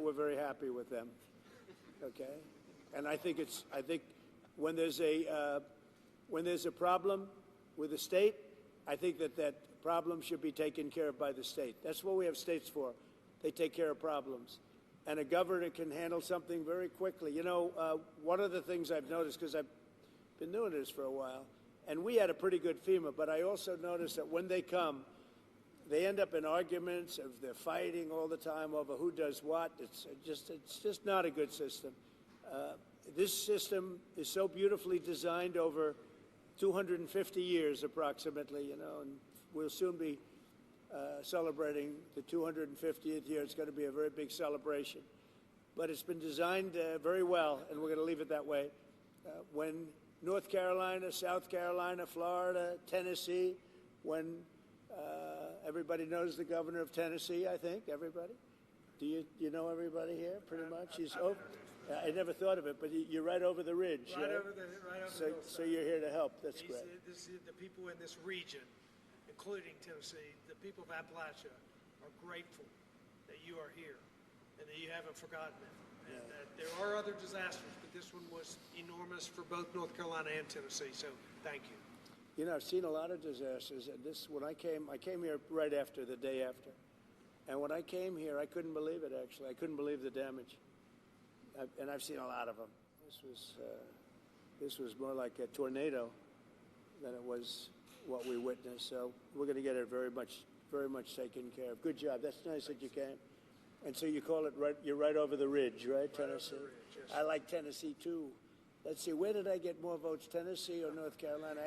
we're very happy with them. Okay, and I think when there's a problem with the state, I think that problem should be taken care of by the state. That's what we have states for. They take care of problems. And a governor can handle something very quickly. You know, one of the things I've noticed, because I've been doing this for a while, and we had a pretty good FEMA, but I also noticed that when they come, they end up in arguments. They're fighting all the time over who does what. It's just not a good system. This system is so beautifully designed over 250 years approximately, you know, and we'll soon be celebrating the 250th year. It's going to be a very big celebration. But it's been designed very well, and we're going to leave it that way. When North Carolina, South Carolina, Florida, Tennessee, when everybody knows the governor of Tennessee, I think, everybody? Do you know everybody here, pretty much? I never thought of it, but you're right over the ridge. Right over the hillside. So you're here to help. That's great. The people in this region, including Tennessee, the people of Appalachia, are grateful that you are here and that you haven't forgotten it. And that there are other disasters, but this one was enormous for both North Carolina and Tennessee. So thank you. You know, I've seen a lot of disasters, and when I came here right after, the day after. And when I came here, I couldn't believe it, actually. I couldn't believe the damage. And I've seen a lot of them. This was more like a tornado than it was what we witnessed. So we're going to get it very much taken care of. Good job. That's nice that you came. And so you call it you're right over the ridge, right, Tennessee? Over the ridge, yes. I like Tennessee too. Let's see, where did I get more votes, Tennessee or North Carolina?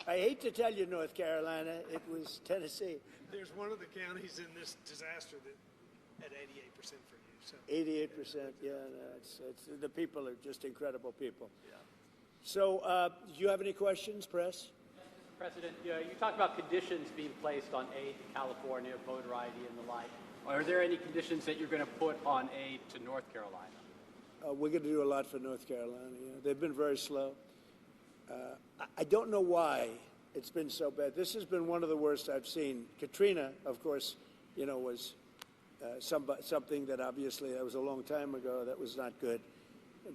I hate to tell you, North Carolina, it was Tennessee. There's one of the counties in this disaster that had 88% for you. So 88%, yeah. No, the people are just incredible people. Yeah. So, do you have any questions, press? President, you talked about conditions being placed on aid to California, voter ID, and the like. Are there any conditions that you're going to put on aid to North Carolina? We're going to do a lot for North Carolina. Yeah. They've been very slow. I don't know why it's been so bad. This has been one of the worst I've seen. Katrina, of course, you know, was something that obviously that was a long time ago. That was not good.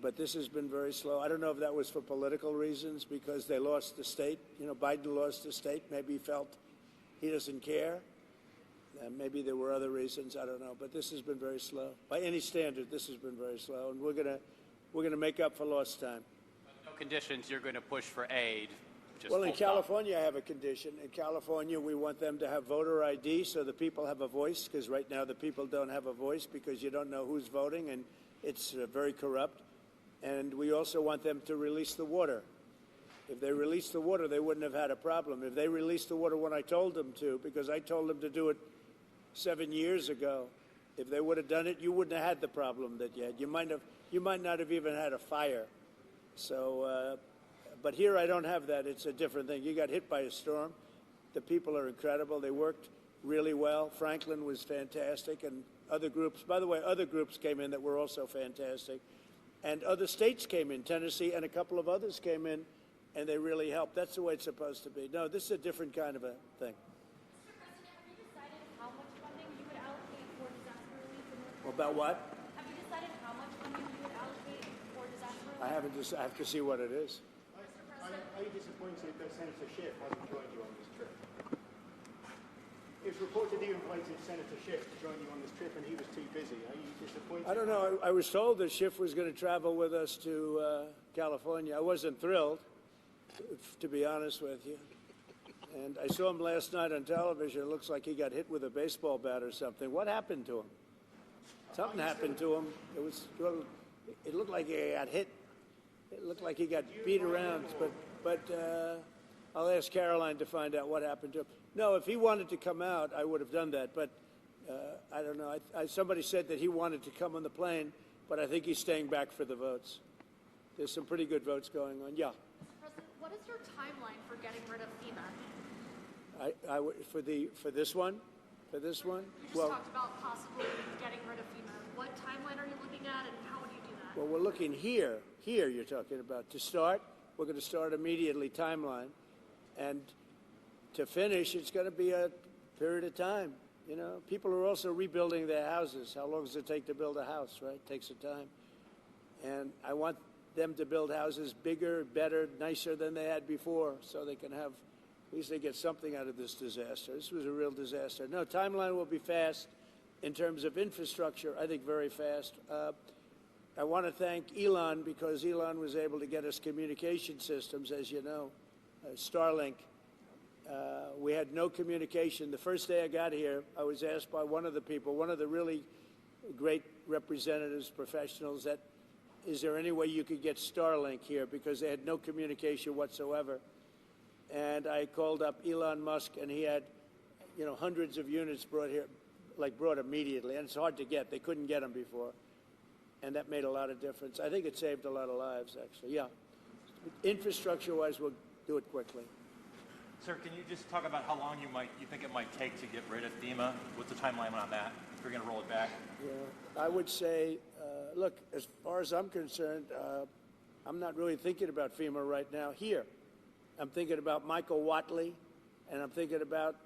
But this has been very slow. I don't know if that was for political reasons because they lost the state. You know, Biden lost the state. Maybe he felt he doesn't care. Maybe there were other reasons. I don't know. But this has been very slow. By any standard, this has been very slow. And we're gonna make up for lost time. No conditions. You're going to push for aid. Well, in California, I have a condition. In California, we want them to have voter ID so the people have a voice, because right now the people don't have a voice because you don't know who's voting, and it's very corrupt. And we also want them to release the water. If they released the water, they wouldn't have had a problem. If they released the water when I told them to, because I told them to do it 7 years ago, if they would have done it, you wouldn't have had the problem that you had. You might not have even had a fire. So, but here I don't have that. It's a different thing. You got hit by a storm. The people are incredible. They worked really well. Franklin was fantastic, and other groups. By the way, other groups came in that were also fantastic. And other states came in, Tennessee and a couple of others came in, and they really helped. That's the way it's supposed to be. No, this is a different kind of a thing. Mr. President, have you decided how much funding you would allocate for disaster relief in North Carolina? About what? Have you decided how much funding you would allocate for disaster relief? I haven't. I have to see what it is. Are you disappointed that Senator Schiff hasn't joined you on this trip? It was reported you invited Senator Schiff to join you on this trip and he was too busy. Are you disappointed? I don't know. I was told that Schiff was going to travel with us to California. I wasn't thrilled, to be honest with you. And I saw him last night on television. It looks like he got hit with a baseball bat or something. What happened to him? Something happened to him. It looked like he got hit. It looked like he got beat around. But I'll ask Caroline to find out what happened to him. No, if he wanted to come out, I would have done that. But I don't know. Somebody said that he wanted to come on the plane, but I think he's staying back for the votes. There's some pretty good votes going on. Yeah. President, what is your timeline for getting rid of FEMA? For this one? For this one? You just talked about possibly getting rid of FEMA. What timeline are you looking at, and how would you do that? Well, we're looking here. Here you're talking about. To start, we're going to start immediately, timeline. And to finish, it's going to be a period of time. You know, people are also rebuilding their houses. How long does it take to build a house, right? It takes some time. And I want them to build houses bigger, better, nicer than they had before, so they can have, at least they get something out of this disaster. This was a real disaster. No, timeline will be fast. In terms of infrastructure, I think very fast. I want to thank Elon, because Elon was able to get us communication systems, as you know, Starlink. We had no communication. The first day I got here, I was asked by one of the people, one of the really great representatives, professionals, that is there any way you could get Starlink here, because they had no communication whatsoever. And I called up Elon Musk, and he had, you know, hundreds of units brought here, like brought immediately, and it's hard to get. They couldn't get them before, and that made a lot of difference. I think it saved a lot of lives, actually. Yeah, infrastructure-wise, we'll do it quickly. Sir, can you just talk about how long you think it might take to get rid of FEMA? What's the timeline on that? If you're going to roll it back? Yeah, I would say, look, as far as I'm concerned, I'm not really thinking about FEMA right now here. I'm thinking about Michael Watley, and I'm thinking about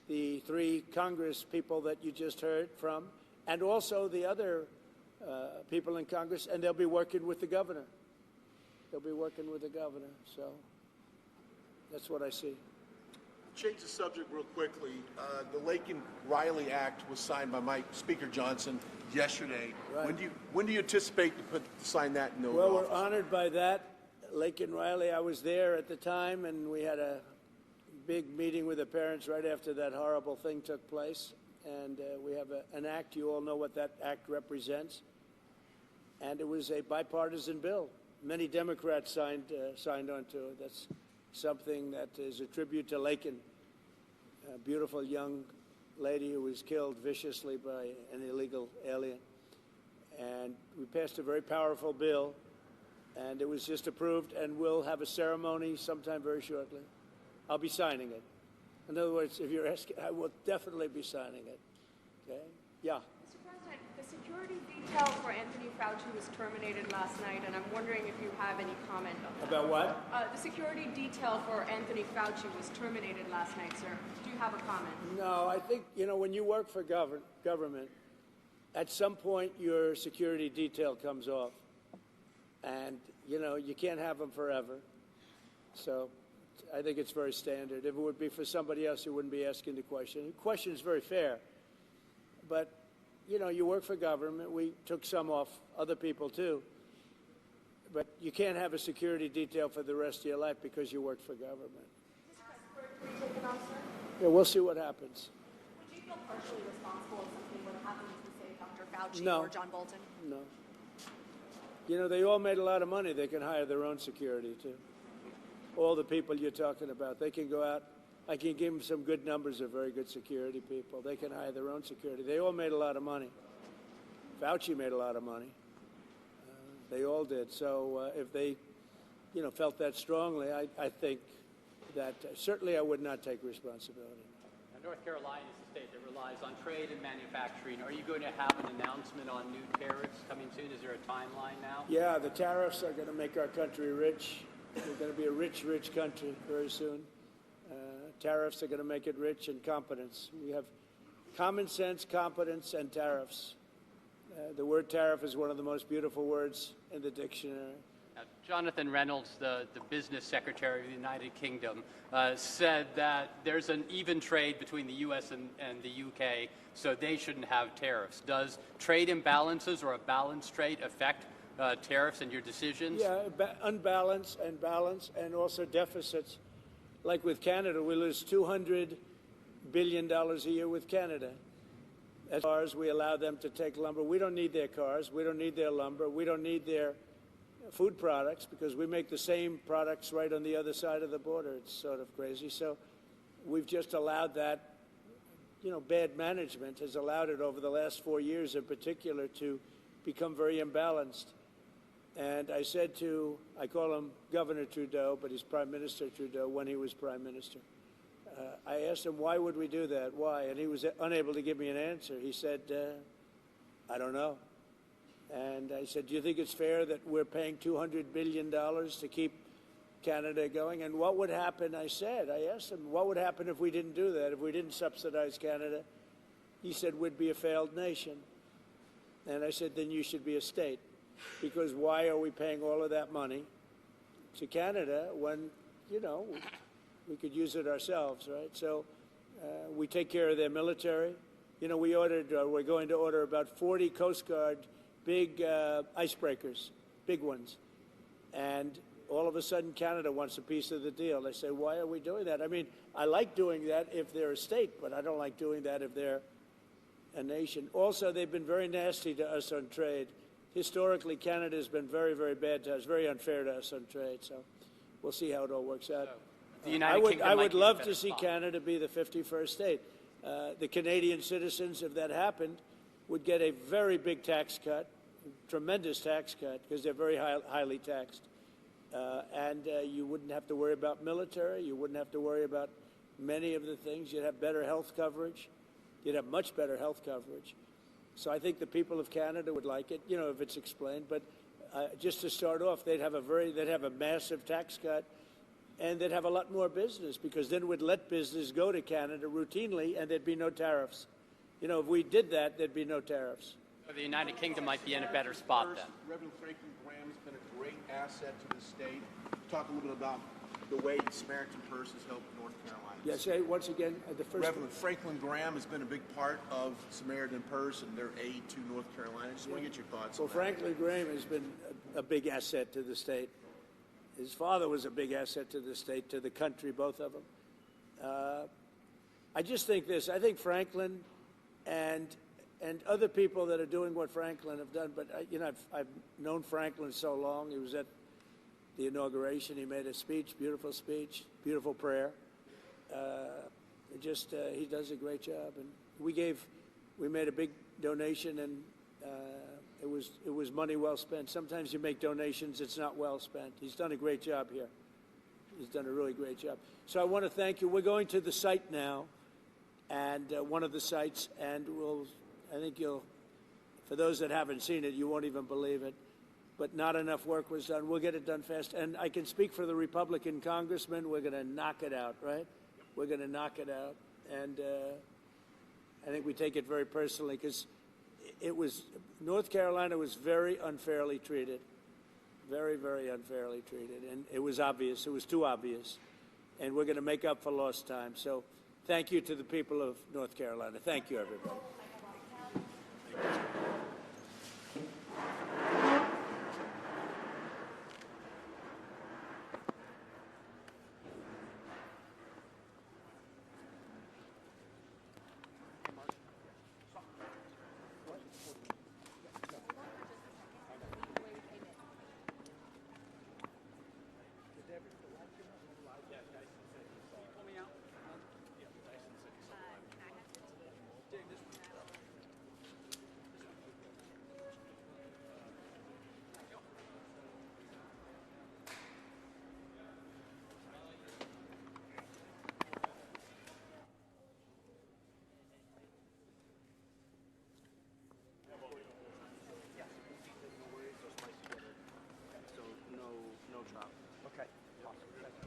the 3 Congress people that you just heard from, and also the other people in Congress, and they'll be working with the governor. They'll be working with the governor, so that's what I see. Change the subject real quickly. The Laken Riley Act was signed by Speaker Johnson yesterday. Right. When do you anticipate to sign that into Well, office? we're honored by that. Laken Riley, I was there at the time, and we had a big meeting with the parents right after that horrible thing took place. And we have an act. You all know what that act represents. And it was a bipartisan bill. Many Democrats signed onto it. That's something that is a tribute to Laken, a beautiful young lady who was killed viciously by an illegal alien. And we passed a very powerful bill, and it was just approved, and we'll have a ceremony sometime very shortly. I'll be signing it. In other words, if you're asking, I will definitely be signing it. Okay? Yeah. Mr. President, the security detail for Anthony Fauci was terminated last night, and I'm wondering if you have any comment on that. About what? The security detail for Anthony Fauci was terminated last night, sir. Do you have a comment? No, I think, you know, when you work for government, at some point your security detail comes off. And, you know, you can't have them forever. So I think it's very standard. If it would be for somebody else, you wouldn't be asking the question. The question is very fair. But, you know, you work for government. We took some off, other people too. But you can't have a security detail for the rest of your life because you work for government. Is this taken off, sir? Yeah, we'll see what happens. Would you feel partially responsible if something would happen to, say, Dr. Fauci No. or John Bolton? No. You know, they all made a lot of money. They can hire their own security, too. All the people you're talking about, they can go out. I can give them some good numbers of very good security people. They can hire their own security. They all made a lot of money. Fauci made a lot of money. They all did. So if they, you know, felt that strongly, I think that certainly I would not take responsibility. North Carolina is a state that relies on trade and manufacturing. Are you going to have an announcement on new tariffs coming soon? Is there a timeline now? Yeah, the tariffs are going to make our country rich. We're going to be a rich, rich country very soon. Tariffs are going to make it rich, and competence. We have common sense, competence, and tariffs. The word tariff is one of the most beautiful words in the dictionary. Jonathan Reynolds, the business secretary of the United Kingdom, said that there's an even trade between the U.S. and the U.K., so they shouldn't have tariffs. Does trade imbalances or a balanced trade affect tariffs and your decisions? Yeah, unbalanced and balance, and also deficits. Like with Canada, we lose $200 billion a year with Canada. As far as we allow them to take lumber, we don't need their cars, we don't need their lumber, we don't need their food products because we make the same products right on the other side of the border. It's sort of crazy. So we've just allowed that, you know, bad management has allowed it over the last 4 years in particular to become very imbalanced. And I said to, I call him Governor Trudeau, but he's Prime Minister Trudeau when he was Prime Minister. I asked him, why would we do that? Why? And he was unable to give me an answer. He said, I don't know. And I said, do you think it's fair that we're paying $200 billion to keep Canada going? And what would happen, I asked him, what would happen if we didn't do that, if we didn't subsidize Canada? he said we'd be a failed nation. And I said, then you should be a state. Because why are we paying all of that money to Canada when, you know, we could use it ourselves, right? So we take care of their military. You know, we're going to order about 40 Coast Guard big icebreakers, big ones. And all of a sudden, Canada wants a piece of the deal. They say, why are we doing that? I mean, I like doing that if they're a state, but I don't like doing that if they're a nation. Also, they've been very nasty to us on trade. Historically, Canada has been very, very bad to us, very unfair to us on trade. So we'll see how it all works out. The United Kingdom I might would be in a love better to see spot. Canada be the 51st state. The Canadian citizens, if that happened, would get a very big tax cut, tremendous tax cut, because they're very highly taxed. And you wouldn't have to worry about military. You wouldn't have to worry about many of the things. You'd have better health coverage. You'd have much better health coverage. So I think the people of Canada would like it, you know, if it's explained. But just to start off, they'd have a massive tax cut, and they'd have a lot more business, because then we'd let business go to Canada routinely, and there'd be no tariffs. You know, if we did that, there'd be no tariffs. So the United Kingdom might be in a better spot then. Reverend Franklin Graham has been a great asset to the state. Talk a little bit about the way Samaritan Purse has helped North Carolina. Yes, once again, the first. Reverend Franklin Graham has been a big part of Samaritan Purse and their aid to North Carolina. Just want to get your thoughts Well, on that. Franklin Graham has been a big asset to the state. His father was a big asset to the state, to the country, both of them. I just think this. I think Franklin and other people that are doing what Franklin have done, but you know, I've known Franklin so long. He was at the inauguration. He made a speech, beautiful prayer. He does a great job. And we made a big donation, and it was money well spent. Sometimes you make donations, it's not well spent. He's done a great job here. He's done a really great job. So I want to thank you. We're going to the site now, and one of the sites, and I think for those that haven't seen it, you won't even believe it. But not enough work was done. We'll get it done fast. And I can speak for the Republican congressman. We're going to knock it out, right? We're going to knock it out. And I think we take it very personally, because North Carolina was very unfairly treated. Very, very unfairly treated. And it was obvious. It was too obvious. And we're going to make up for lost time. So thank you to the people of North Carolina. Thank you, everybody. Okay. Awesome. Thank you.